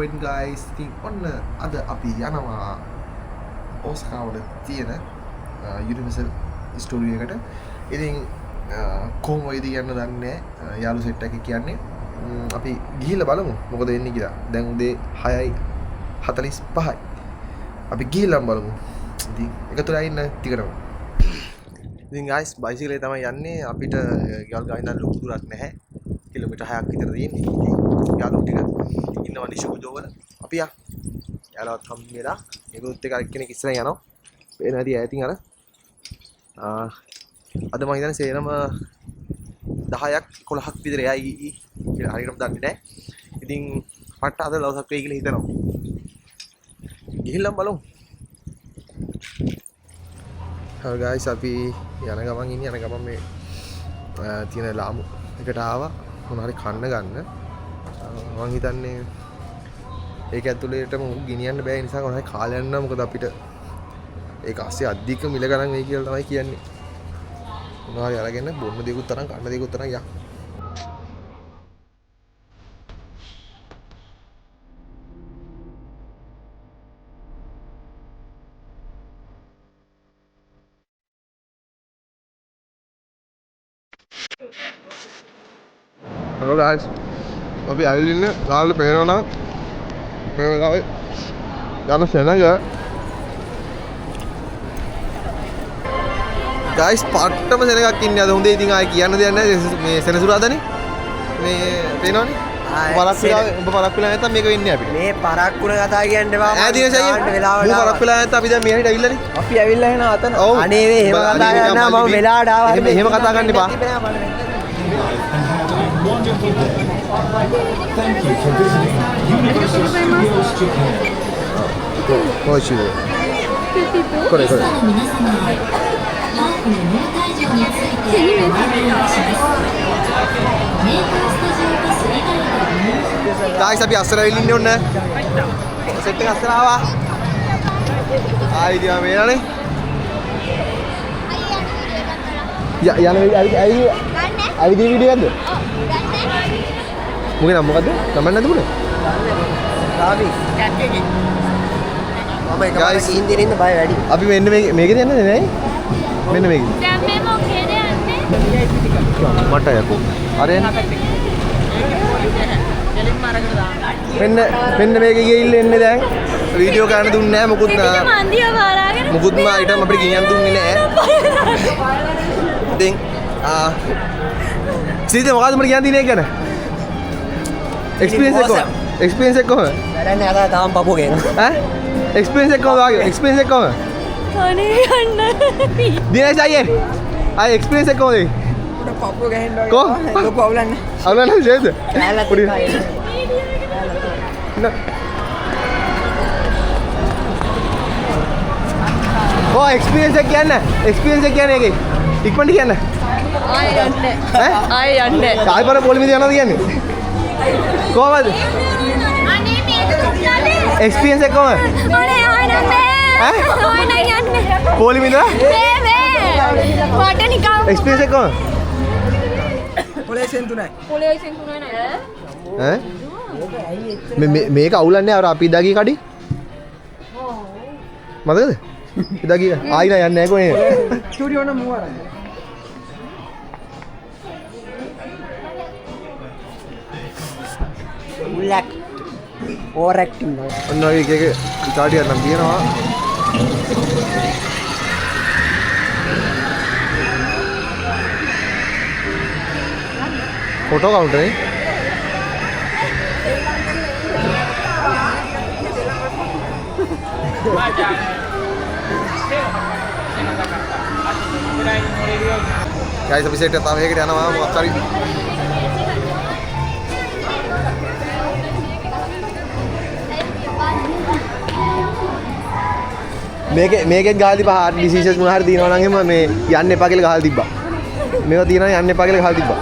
point guys. ඉතින් ඔන්න අද අපි යනවා ඕස්කා වල තියෙන Universal Studio එකට. ඉතින් කොහොම වෙයිද කියන්න දන්නේ නැහැ. යාළු සෙට් එකක් කියන්නේ අපි ගිහිල්ලා බලමු මොකද වෙන්නේ කියලා. දැන් උදේ 6:45යි. අපි ගිහිල්ලා බලමු. ඉතින් එකතුලා ඉන්න ටිකටම. ඉතින් guys බයිසිකලේ තමයි යන්නේ. අපිට යාළු ගාවින්ද ලොකු දුරක් නැහැ. කිලෝමීටර් 6ක් විතර තියෙන්නේ. යාළු ටික ඉන්නවා නිෂ්කුජෝ වල. අපි යාළුවත් හම්බෙලා ඒගොල්ලොත් එක කෙනෙක් ඉස්සරහ යනවා. පේන හැටි ඈතින් අර අද මම හිතන්නේ සේරම 10ක් 11ක් විතර එයි කියලා හරියටම දන්නේ නැහැ. ඉතින් පට්ට අද දවසක් වෙයි කියලා හිතනවා. ගිහිල්ලා බලමු. හරි guys අපි යන ගමන් මේ තියෙන ලාමු එකට ආවා. මොනවා හරි කන්න ගන්න. මම හිතන්නේ ඒක ඇතුළේටම ගෙනියන්න බෑ නිසා කොහොමද කාලය යන්න මොකද අපිට ඒක ASCII අධික මිල ගණන් වෙයි කියලා තමයි කියන්නේ. මොනවා හරි අරගෙන බොන්න දෙයක්ත් තරම් කන්න දෙයක්ත් තරම් යා. Hello guys. අපි ඇවිල්ලා ඉන්නේ ගාල්ල පේනවා නම් මේ වෙලාවේ යන සෙනඟ guys පාට්ටම සෙනඟක් ඉන්නේ අද හොඳේ. ඉතින් ආයේ කියන්න දෙයක් නැහැ. මේ සෙනසුරාදානේ මේ පේනවනේ. උඹ පරක් වෙලා නැත්තම් මේක වෙන්නේ අපිට. මේ පරක් වුණ කතා කියන්න එපා. ඈ උඹ පරක් වෙලා නැත්තම් අපි දැන් මෙහෙට ඇවිල්ලානේ. අපි ඇවිල්ලා එන අතන. අනේ වේ එහෙම කතා කරන්න මම වෙලාවට ආවා. එහෙම කතා කරන්න එපා. Thank you for visiting Universal Studios Japan. おいしいね。これこれ。Guys, අපි අස්සර වෙලින් ඉන්නේ ඔන්න. සෙට් එක අස්සර ආවා. ආයි දියා මේනනේ. යන ඇවිදින වීඩියෝ එකක්ද? මොකද මොකද? කමෙන්ට් නැද්ද පුනේ? රාවි කැට්ටේගේ. මම එක පාරක් ඉන්දියෙන් ඉන්න බය වැඩි. අපි මෙන්න මේකද යන්නේ නෑ? මෙන්න මේකද? දැන් මේ මොකේද යන්නේ? මට යකෝ. අර මෙන්න මේකේ ගිහින් එන්නේ දැන්. වීඩියෝ ගන්න දුන්නේ නෑ මොකුත් නෑ. මන්දිය බලාගෙන මොකුත්ම අයිටම් අපිට ගෙනියන්න දුන්නේ නෑ. ඉතින් සීතේ මොකද්ද මට කියන්න දිනේ ගැන? एक्सपीरियंस एक कौन වැඩන්නේ අද තාම පපුව ගේනවා. हैं एक्सपीरियंस एक कौन आ गया एक्सपीरियंस एक कौन අනේ යන්න दिनेश आइए आइए एक्सपीरियंस एक कौन උඩ පපුව ගහන්න ඕනේ. को ලොකු අවුලන්නේ. අවුල නැහැ ජේද පොඩි ओ एक्सपीरियंस एक क्या ना एक्सपीरियंस एक क्या नहीं गई इक्वंट क्या ना ආයෙ යන්නේ हैं ආයෙ යන්නේ काय पर बोल में जाना दिया नहीं कौन අනේ මේක දුක්නානේ एक्सपीरियंस एक कौन අනේ ආයෙ යන්නේ हैं ආයෙ යන්නේ बोल में ना මේ මට නිකන් एक्सपीरियंस एक कौन පොලේ සෙන්තුනයි. පොලේ සෙන්තුනේ නෑ हैं මේක අවුලන්නේ අර අපි ඉදාගිය කඩි මතකද ඉදාගිය ආයි නෑ යන්නේ නැහැ කොහේ ස්ටුඩියෝ නම් මුවරයි. මුලක් ඕවර් ඇක්ටිං නෝ. ඔන්න ඔය එක ඉතාලියක් නම් තියෙනවා ෆොටෝ කවුන්ටර් නේ guys අපි සෙට් එක තව එකකට යනවා මොකක් හරි මේකෙත් ගහලා තිබ්බා හાર્ට් ඩිසීසස් මොනවා හරි දිනනවා නම් එහෙම මේ යන්න එපා කියලා ගහලා තිබ්බා. මේවා තියනවා යන්න එපා කියලා ගහලා තිබ්බා.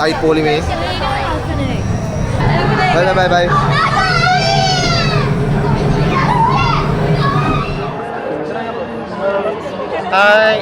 ආයි පොලි මේ. බයි බයි බයි. Hai.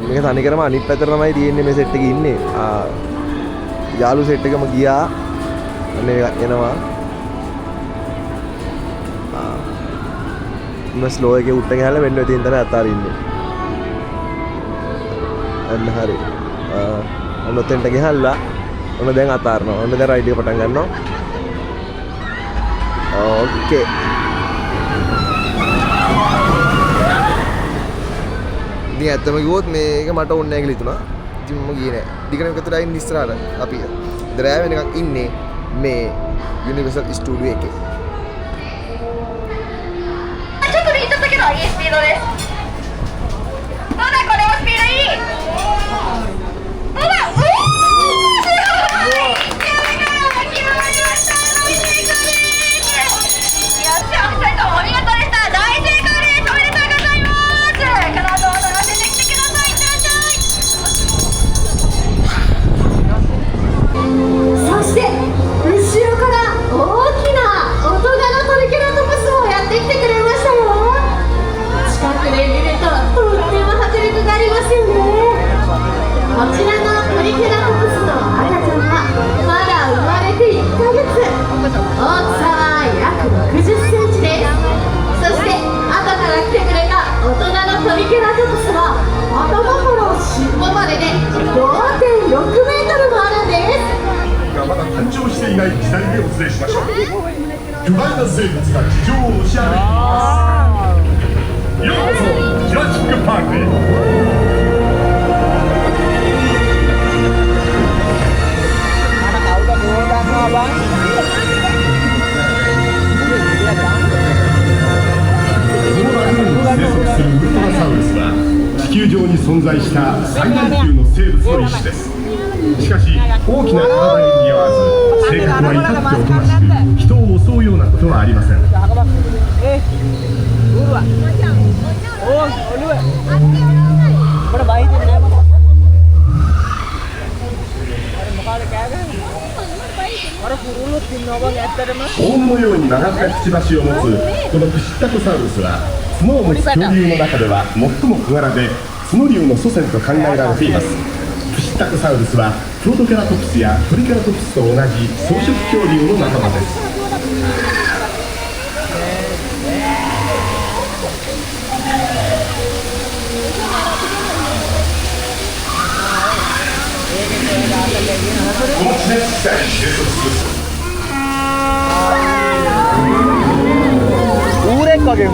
මේක තනිකරම අනිත් පැත්තට තමයි තියෙන්නේ මේ සෙට් එකේ ඉන්නේ. යාළු සෙට් එකම ගියා. අනේ එනවා. මම ස්ලෝ එකේ උට්ට ගහලා වෙන්න තියෙන තැන අතාරින්නේ. අන්න හරි. අන්න ඔතෙන්ට ගහලා ඔන්න දැන් අතාරනවා. ඔන්න දැන් රයිඩ් එක පටන් ගන්නවා. ඕකේ. ඉතින් ඇත්තම කිව්වොත් මේක මට ඕනේ නැහැ කියලා හිතුණා. ඉතින් මම ගියේ නැහැ. ඩිගනම් එකතු රයින් ඉස්සරහට අපි දරෑ වෙනකන් ඉන්නේ මේ යුනිවර්සල් ස්ටුඩියෝ එකේ. ちょっとでいいとったけどいいスピードです。どうだこれもスピードいい。どうだ。すごい。決まりました。大成功です。よっしゃお二人ともお見事でした。大成功です。おめでとうございます。この後も楽しんできてください。いってらっしゃい。そして後ろから大きな大人のトリケラトプスもやってきてくれましたよ。近くで見るととっても迫力がありますよね。こちらのトリケラトプスの赤ちゃんはまだ生まれて1ヶ月、大きさは約60センチです。そして後から来てくれた大人のトリケラトプスは頭から尻尾までで 5.6 メートルもあるんです。がまだ誕生していない時代でお連れしましょう。巨大な生物が地上を押し上げています。ようこそジュラシックパークへ。このラグーンに生息するウルトラサウルスは地球上に存在した最大級の生物の一種です。しかし大きな体に似合わず性格は至っておとなしく人を襲うようなことはありません。オウムのように曲がったくちばしを持つこのプシッタコサウルスは角を持つ恐竜の中では最も小柄で角竜の祖先と考えられています。プシッタコサウルスはプロトケラトプスやトリケラトプスと同じ草食恐竜の仲間です。この地熱地帯に生息するඌරෙක් වගේ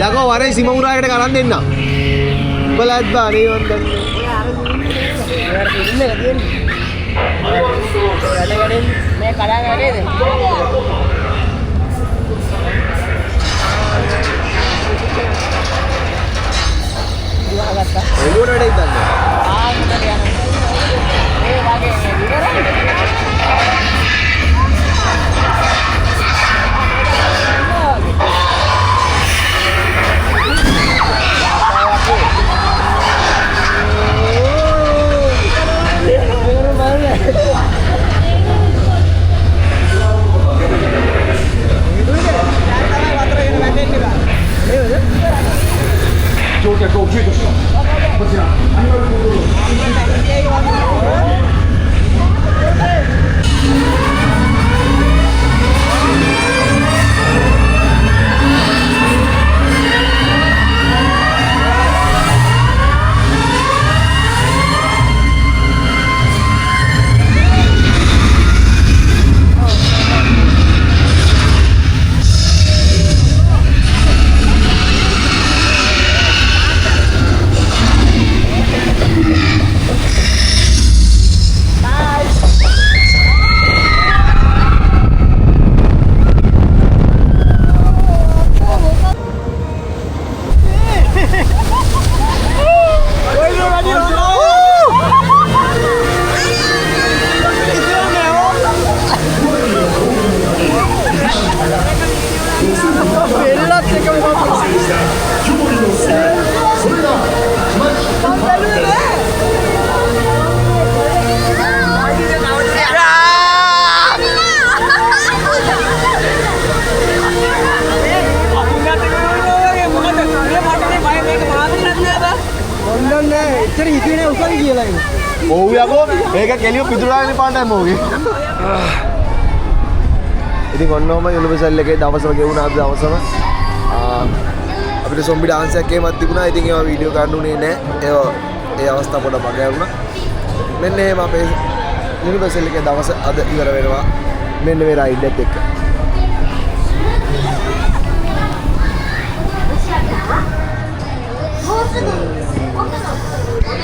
යකෝ වරේ සිමමුරායකට කරන් දෙන්න. උඹලත් බානේ වන්දන්නේ. මේ කඩා ගන්නේද? එළුවට වැඩ ඉදන්නේ. ඒ වගේ ඉවරයි. ඔව් යකෝ මේක කෙලිය පිටුලාගෙන පාන්නයි මොගේ. ඉතින් ඔන්නෝම යුනිවර්සල් එකේ දවසම ගෙවුණා අද දවසම. අපිට සොම්බි ඩාන්ස් එකක් එහෙමත් තිබුණා. ඉතින් ඒවා වීඩියෝ ගන්න උනේ නැහැ. ඒ අවස්ථාව පොඩ මග වුණා. මෙන්න එහෙම අපේ යුනිවර්සල් එකේ දවස අද ඉවර වෙනවා. මෙන්න මේ රයිඩ් එකත් එක්ක. もうすぐ